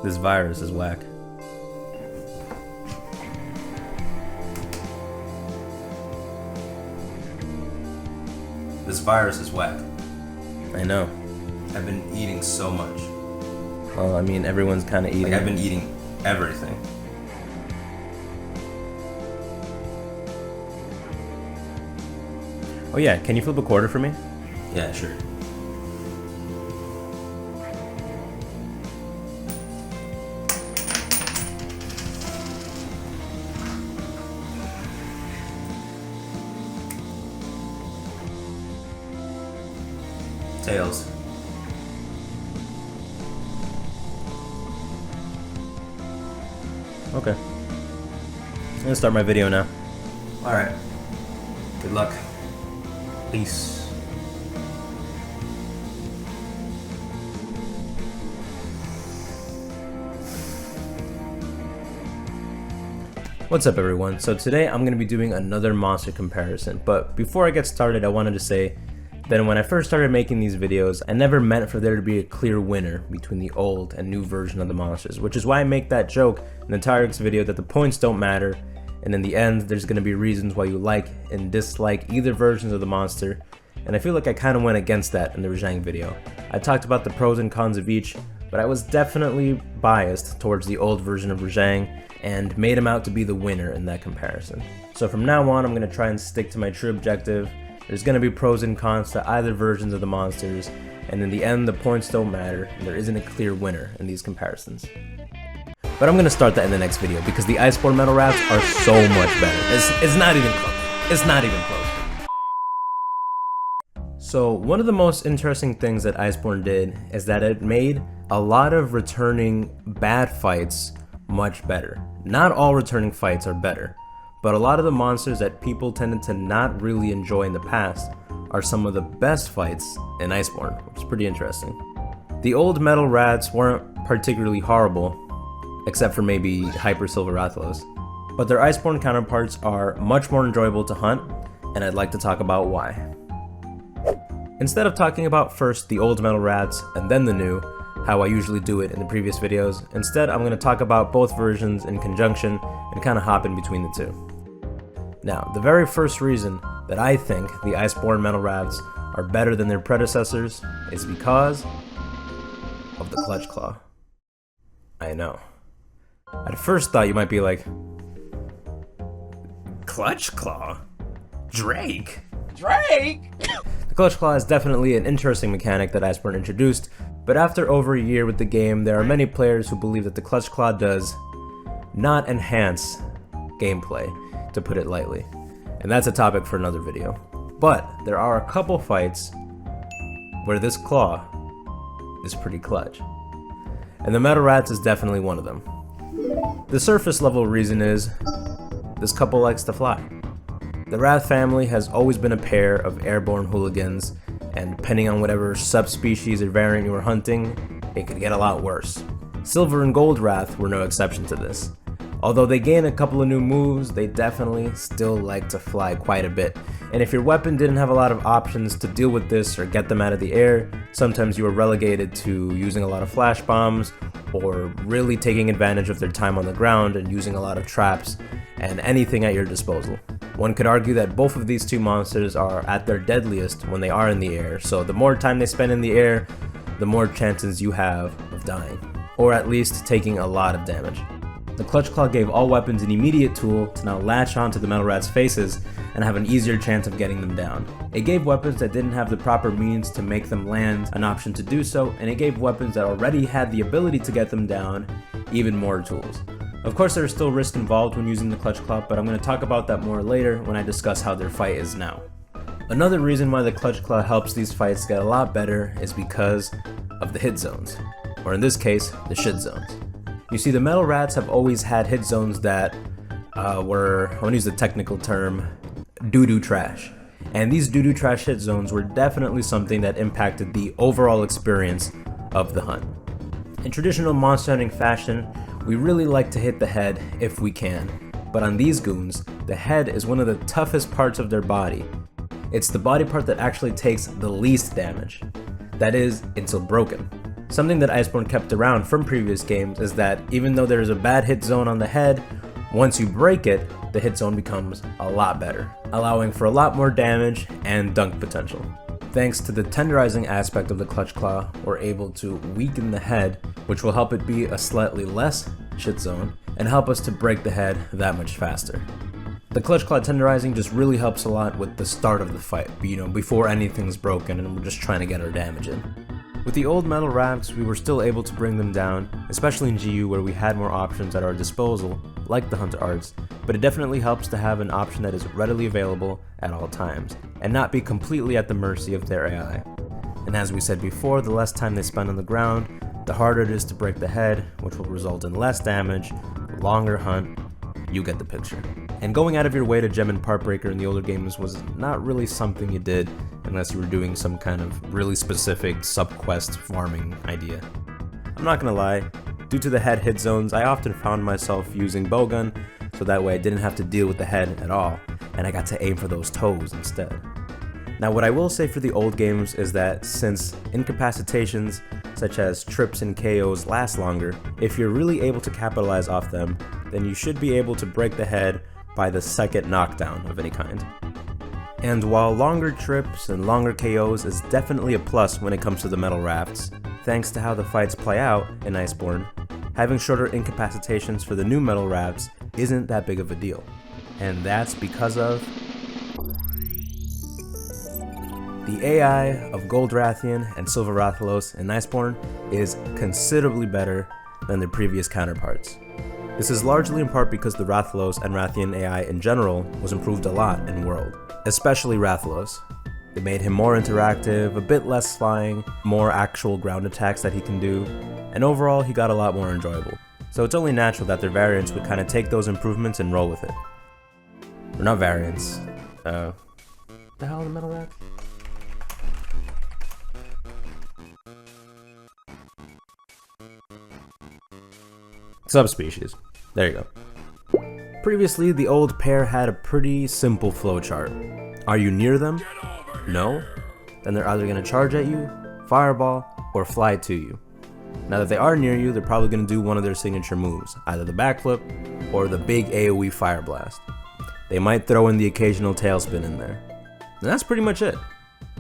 This virus is whack. This virus is whack. I know. I've been eating so much. Well, I mean, everyone's kind of eating. Like, I've been eating everything. Oh yeah, can you flip a quarter for me? Yeah, sure. Tails. Okay. I'm gonna start my video now. Alright. Good luck. Peace. What's up everyone? So today I'm going to be doing another monster comparison, but before I get started I wanted to say that when I first started making these videos, I never meant for there to be a clear winner between the old and new version of the monsters, which is why I make that joke in the Tyrex video that the points don't matter, and in the end there's going to be reasons why you like and dislike either versions of the monster, and I feel like I kind of went against that in the Rajang video. I talked about the pros and cons of each, but I was definitely biased towards the old version of Rajang and made him out to be the winner in that comparison. So from now on I'm going to try and stick to my true objective. There's going to be pros and cons to either versions of the monsters, and in the end the points don't matter and there isn't a clear winner in these comparisons. But I'm going to start that in the next video because the Iceborne metal Raths are so much better. It's not even close. It's not even close. So one of the most interesting things that Iceborne did is that it made a lot of returning bad fights much better. Not all returning fights are better, but a lot of the monsters that people tended to not really enjoy in the past are some of the best fights in Iceborne, which is pretty interesting. The old metal Raths weren't particularly horrible, except for maybe Hyper Silver Rathalos, but their Iceborne counterparts are much more enjoyable to hunt, and I'd like to talk about why. Instead of talking about first the old metal Raths and then the new, how I usually do it in the previous videos, instead I'm going to talk about both versions in conjunction and kind of hop in between the two. Now, the very first reason that I think the Iceborne metal Raths are better than their predecessors is because of the Clutch Claw. I know. At first thought you might be like, Clutch Claw? Drake? The Clutch Claw is definitely an interesting mechanic that Iceborne introduced, but after over a year with the game, there are many players who believe that the Clutch Claw does not enhance gameplay, to put it lightly, and that's a topic for another video. But there are a couple fights where this claw is pretty clutch, and the metal Raths is definitely one of them. The surface level reason is this couple likes to fly. The Rath family has always been a pair of airborne hooligans, and depending on whatever subspecies or variant you were hunting, it could get a lot worse. Silver and Gold Rath were no exception to this. Although they gain a couple of new moves, they definitely still like to fly quite a bit. And if your weapon didn't have a lot of options to deal with this or get them out of the air, sometimes you were relegated to using a lot of flash bombs or really taking advantage of their time on the ground and using a lot of traps and anything at your disposal. One could argue that both of these two monsters are at their deadliest when they are in the air, so the more time they spend in the air, the more chances you have of dying, or at least taking a lot of damage. The Clutch Claw gave all weapons an immediate tool to now latch onto the metal Raths' faces and have an easier chance of getting them down. It gave weapons that didn't have the proper means to make them land an option to do so, and it gave weapons that already had the ability to get them down even more tools. Of course there is still risk involved when using the Clutch Claw, but I'm going to talk about that more later when I discuss how their fight is now. Another reason why the Clutch Claw helps these fights get a lot better is because of the hit zones, or in this case, the shit zones. You see, the metal Raths have always had hit zones that were, I want to use the technical term, doo-doo trash. And these doo-doo trash hit zones were definitely something that impacted the overall experience of the hunt. In traditional monster hunting fashion, we really like to hit the head if we can, but on these goons, the head is one of the toughest parts of their body. It's the body part that actually takes the least damage. That is, until broken. Something that Iceborne kept around from previous games is that even though there is a bad hit zone on the head, once you break it, the hit zone becomes a lot better, allowing for a lot more damage and dunk potential. Thanks to the tenderizing aspect of the Clutch Claw, we're able to weaken the head, which will help it be a slightly less shit zone, and help us to break the head that much faster. The Clutch Claw tenderizing just really helps a lot with the start of the fight, before anything's broken and we're just trying to get our damage in. With the old metal Raths, we were still able to bring them down, especially in GU where we had more options at our disposal, like the Hunter Arts, but it definitely helps to have an option that is readily available at all times, and not be completely at the mercy of their AI. And as we said before, the less time they spend on the ground, the harder it is to break the head, which will result in less damage, longer hunt, you get the picture. And going out of your way to gem and part breaker in the older games was not really something you did unless you were doing some kind of really specific sub-quest farming idea. I'm not gonna lie, due to the head hit zones, I often found myself using bowgun, so that way I didn't have to deal with the head at all, and I got to aim for those toes instead. Now what I will say for the old games is that since incapacitations such as trips and KOs last longer, if you're really able to capitalize off them, then you should be able to break the head by the second knockdown of any kind. And while longer trips and longer KOs is definitely a plus when it comes to the metal Raths, thanks to how the fights play out in Iceborne, having shorter incapacitations for the new metal Raths isn't that big of a deal. And that's because of the AI of Gold Rathian and Silver Rathalos in Iceborne is considerably better than their previous counterparts. This is largely in part because the Rathalos and Rathian AI in general was improved a lot in World, especially Rathalos. They made him more interactive, a bit less flying, more actual ground attacks that he can do, and overall he got a lot more enjoyable. So it's only natural that their variants would kind of take those improvements and roll with it. Or not variants, the hell are the metal Raths? Subspecies. There you go. Previously, the old pair had a pretty simple flowchart. Are you near them? No? Then they're either going to charge at you, fireball, or fly to you. Now that they are near you, they're probably going to do one of their signature moves, either the backflip or the big AoE fire blast. They might throw in the occasional tailspin in there. And that's pretty much it.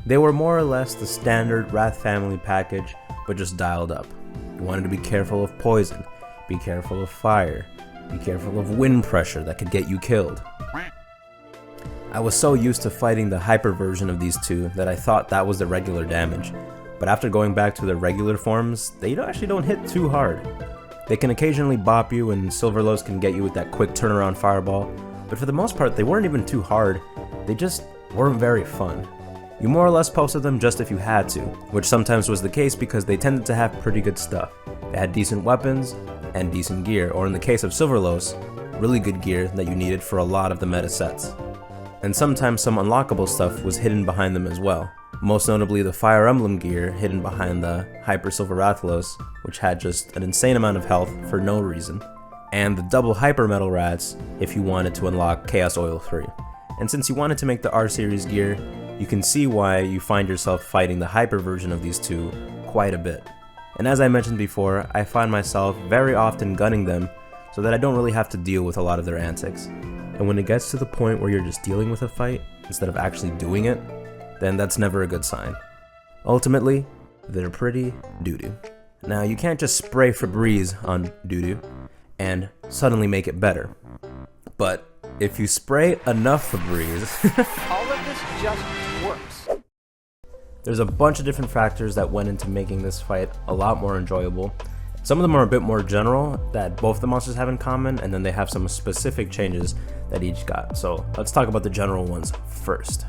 They were more or less the standard Rath family package, but just dialed up. You wanted to be careful of poison, be careful of fire, be careful of wind pressure that could get you killed. I was so used to fighting the hyper version of these two that I thought that was the regular damage, but after going back to their regular forms, they actually don't hit too hard. They can occasionally bop you and Silverlos can get you with that quick turnaround fireball, but for the most part they weren't even too hard, they just weren't very fun. You more or less posted them just if you had to, which sometimes was the case because they tended to have pretty good stuff. They had decent weapons and decent gear, or in the case of Silverlos, really good gear that you needed for a lot of the meta sets. And sometimes some unlockable stuff was hidden behind them as well, most notably the Fire Emblem gear hidden behind the Hyper Silver Rathalos, which had just an insane amount of health for no reason, and the double Hyper Metal Rats if you wanted to unlock Chaos Oil 3. And since you wanted to make the R-Series gear, you can see why you find yourself fighting the Hyper version of these two quite a bit. And as I mentioned before, I find myself very often gunning them so that I don't really have to deal with a lot of their antics. And when it gets to the point where you're just dealing with a fight instead of actually doing it, then that's never a good sign. Ultimately, they're pretty doo-doo. Now you can't just spray Febreze on doo-doo and suddenly make it better. But if you spray enough Febreze, all of this just works. There's a bunch of different factors that went into making this fight a lot more enjoyable. Some of them are a bit more general that both the monsters have in common, and then they have some specific changes that each got. So let's talk about the general ones first.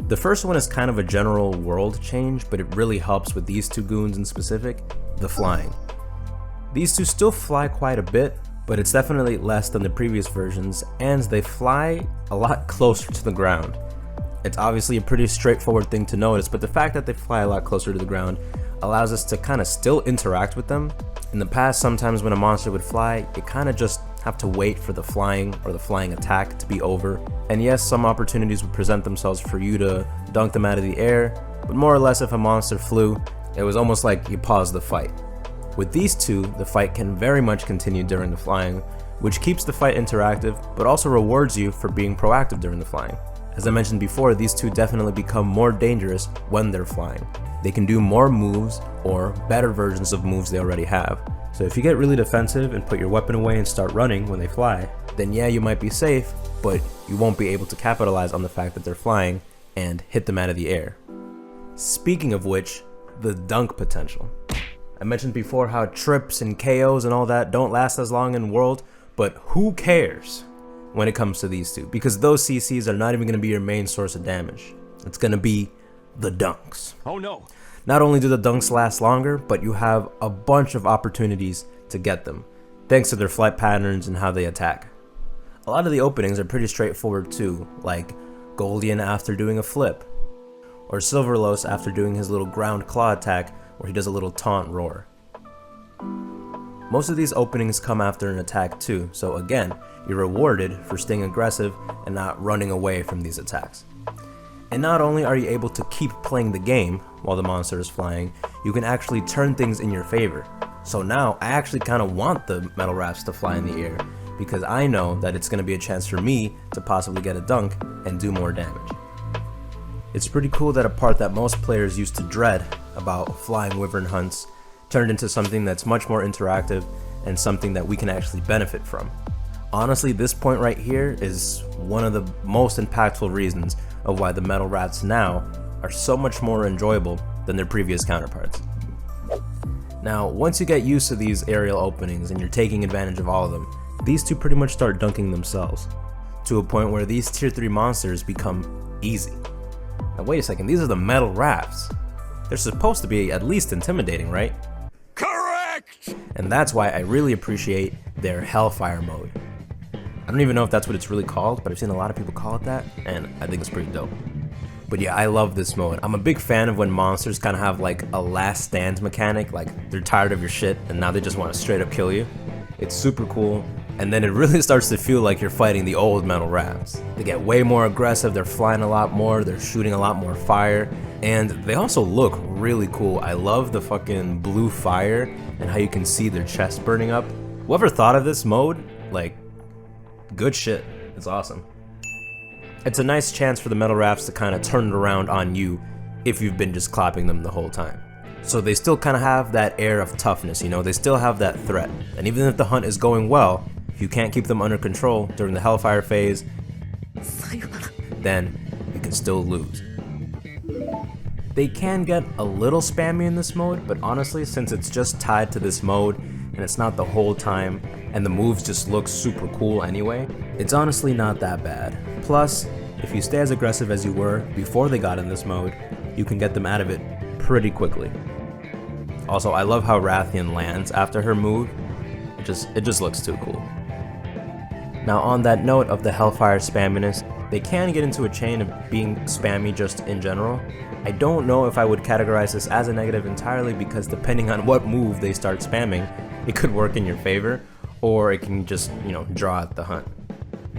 The first one is kind of a general world change, but it really helps with these two goons in specific, the flying. These two still fly quite a bit, but it's definitely less than the previous versions, and they fly a lot closer to the ground. It's obviously a pretty straightforward thing to notice, but the fact that they fly a lot closer to the ground allows us to kind of still interact with them. In the past, sometimes when a monster would fly, you kind of just have to wait for the flying or the flying attack to be over. And yes, some opportunities would present themselves for you to dunk them out of the air, but more or less if a monster flew, It was almost like you paused the fight. With these two, the fight can very much continue during the flying, which keeps the fight interactive, but also rewards you for being proactive during the flying. As I mentioned before, these two definitely become more dangerous when they're flying. They can do more moves or better versions of moves they already have. So if you get really defensive and put your weapon away and start running when they fly, then yeah, you might be safe, but you won't be able to capitalize on the fact that they're flying and hit them out of the air. Speaking of which, the dunk potential. I mentioned before how trips and KOs and all that don't last as long in World, but who cares when it comes to these two? Because those CCs are not even going to be your main source of damage. It's going to be the dunks. Oh no. Not only do the dunks last longer, but you have a bunch of opportunities to get them, thanks to their flight patterns and how they attack. A lot of the openings are pretty straightforward too, like Goldian after doing a flip, or Silverlos after doing his little ground claw attack where he does a little taunt roar. Most of these openings come after an attack too, so again, you're rewarded for staying aggressive and not running away from these attacks. And not only are you able to keep playing the game while the monster is flying, you can actually turn things in your favor. So now I actually kind of want the Metal Raths to fly in the air, because I know that it's going to be a chance for me to possibly get a dunk and do more damage. It's pretty cool that a part that most players used to dread about flying wyvern hunts turned into something that's much more interactive and something that we can actually benefit from. Honestly, this point right here is one of the most impactful reasons of why the Metal Raths now are so much more enjoyable than their previous counterparts. Now, once you get used to these aerial openings and you're taking advantage of all of them, these two pretty much start dunking themselves, to a point where these tier 3 monsters become easy. Now wait a second, these are the Metal Raths. They're supposed to be at least intimidating, right? Correct! And that's why I really appreciate their Hellfire mode. I don't even know if that's what it's really called, but I've seen a lot of people call it that, and I think it's pretty dope. But yeah, I love this mode. I'm a big fan of when monsters kind of have like a last stand mechanic, like they're tired of your shit and now they just want to straight up kill you. It's super cool, and then it really starts to feel like you're fighting the old Metal Raths. They get way more aggressive, they're flying a lot more, they're shooting a lot more fire, and they also look really cool. I love the fucking blue fire and how you can see their chest burning up. Whoever thought of this mode, like, good shit. It's awesome. It's a nice chance for the Metal Raths to kind of turn it around on you if you've been just clapping them the whole time. So they still kind of have that air of toughness, you know, they still have that threat. And even if the hunt is going well, if you can't keep them under control during the Hellfire phase, then you can still lose. They can get a little spammy in this mode, but honestly, since it's just tied to this mode and it's not the whole time, and the moves just look super cool anyway, it's honestly not that bad. Plus, if you stay as aggressive as you were before they got in this mode, you can get them out of it pretty quickly. Also, I love how Rathian lands after her move. It just looks too cool. Now on that note of the Hellfire spamminess, they can get into a chain of being spammy just in general. I don't know if I would categorize this as a negative entirely, because depending on what move they start spamming, it could work in your favor, or it can just, you know, draw out the hunt.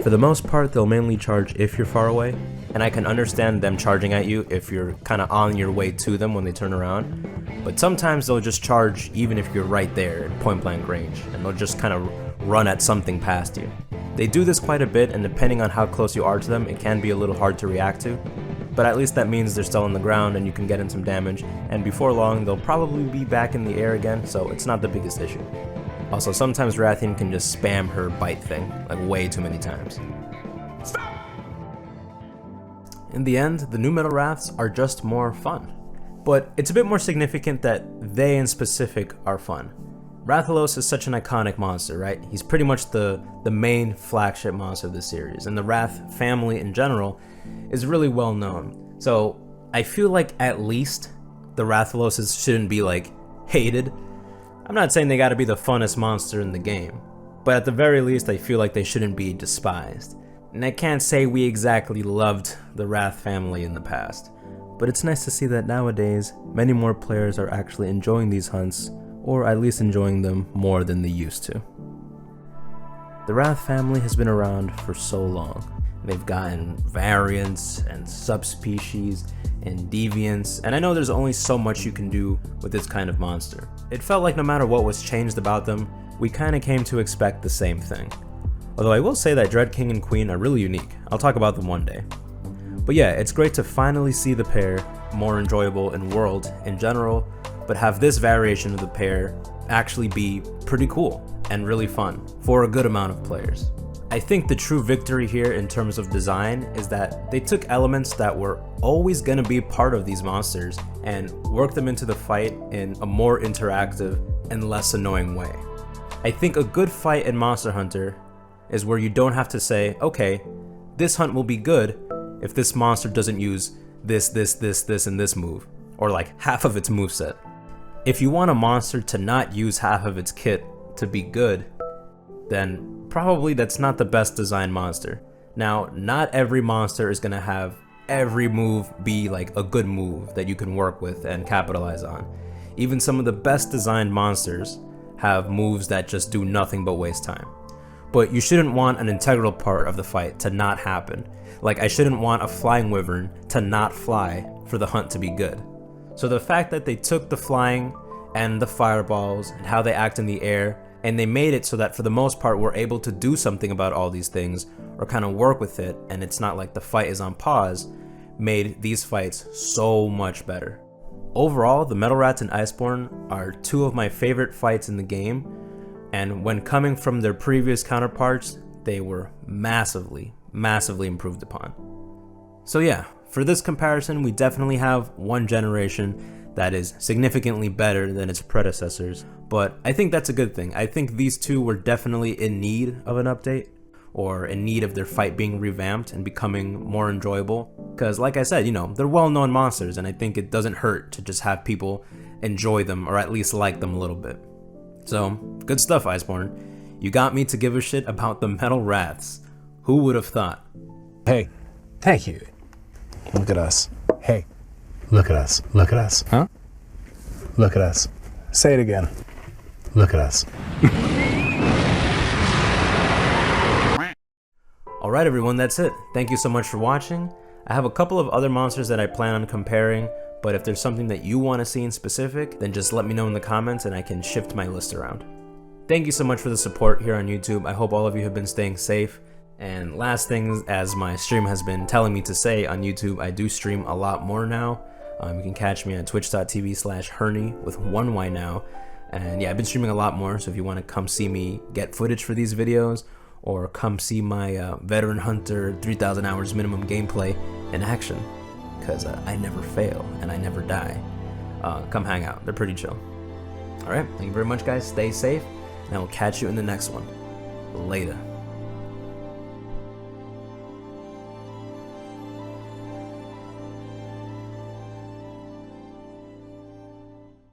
For the most part, they'll mainly charge if you're far away, and I can understand them charging at you if you're kind of on your way to them when they turn around, but sometimes they'll just charge even if you're right there in point blank range, and they'll just kind of run at something past you. They do this quite a bit, and depending on how close you are to them, it can be a little hard to react to, but at least that means they're still on the ground and you can get in some damage, and before long they'll probably be back in the air again, so it's not the biggest issue. Also, sometimes Rathian can just spam her bite thing, like way too many times. Stop! In the end, the new Metal Raths are just more fun. But it's a bit more significant that they in specific are fun. Rathalos is such an iconic monster, right? He's pretty much the main flagship monster of the series, and the Rath family in general is really well known. So I feel like at least the Rathaloses shouldn't be like hated. I'm not saying they gotta be the funnest monster in the game, but at the very least I feel like they shouldn't be despised. And I can't say we exactly loved the Rath family in the past, but it's nice to see that nowadays many more players are actually enjoying these hunts, or at least enjoying them more than they used to. The Rath family has been around for so long, They've gotten variants and subspecies and deviants, and I know there's only so much you can do with this kind of monster. It felt like no matter what was changed about them, we kinda came to expect the same thing. Although I will say that Dread King and Queen are really unique. I'll talk about them one day. But yeah, it's great to finally see the pair more enjoyable in World in general, but have this variation of the pair actually be pretty cool and really fun for a good amount of players. I think the true victory here in terms of design is that they took elements that were always going to be part of these monsters and worked them into the fight in a more interactive and less annoying way. I think a good fight in Monster Hunter is where you don't have to say, okay, this hunt will be good if this monster doesn't use this, and this move, or like half of its moveset. If you want a monster to not use half of its kit to be good, then probably that's not the best designed monster. Now, not every monster is gonna have every move be like a good move that you can work with and capitalize on. Even some of the best designed monsters have moves that just do nothing but waste time. But you shouldn't want an integral part of the fight to not happen. Like, I shouldn't want a flying wyvern to not fly for the hunt to be good. So the fact that they took the flying and the fireballs and how they act in the air, and they made it so that for the most part we're able to do something about all these things or kind of work with it, and it's not like the fight is on pause, made these fights so much better. Overall, the Metal Raths and Iceborne are two of my favorite fights in the game, and when coming from their previous counterparts, they were massively improved upon. So yeah, for this comparison, we definitely have one generation that is significantly better than its predecessors, but I think that's a good thing. I think these two were definitely in need of an update, or in need of their fight being revamped and becoming more enjoyable, because like I said, you know, they're well-known monsters, and I think it doesn't hurt to just have people enjoy them, or at least like them a little bit. So, good stuff, Iceborne. You got me to give a shit about the Metal Raths. Who would have thought? Hey, thank you. Look at us. Hey, look at us. Look at us. Huh? Look at us. Say it again. Look at us. Alright everyone, that's it. Thank you so much for watching. I have a couple of other monsters that I plan on comparing, but if there's something that you want to see in specific, then just let me know in the comments and I can shift my list around. Thank you so much for the support here on YouTube. I hope all of you have been staying safe. And last thing, as my stream has been telling me to say on YouTube, I do stream a lot more now. You can catch me on twitch.tv/Herny with 1Y now. And yeah, I've been streaming a lot more, so if you want to come see me get footage for these videos, or come see my Veteran Hunter 3000 hours minimum gameplay in action, because I never fail and I never die, come hang out. They're pretty chill. Alright, thank you very much guys, stay safe, and I will catch you in the next one. Later.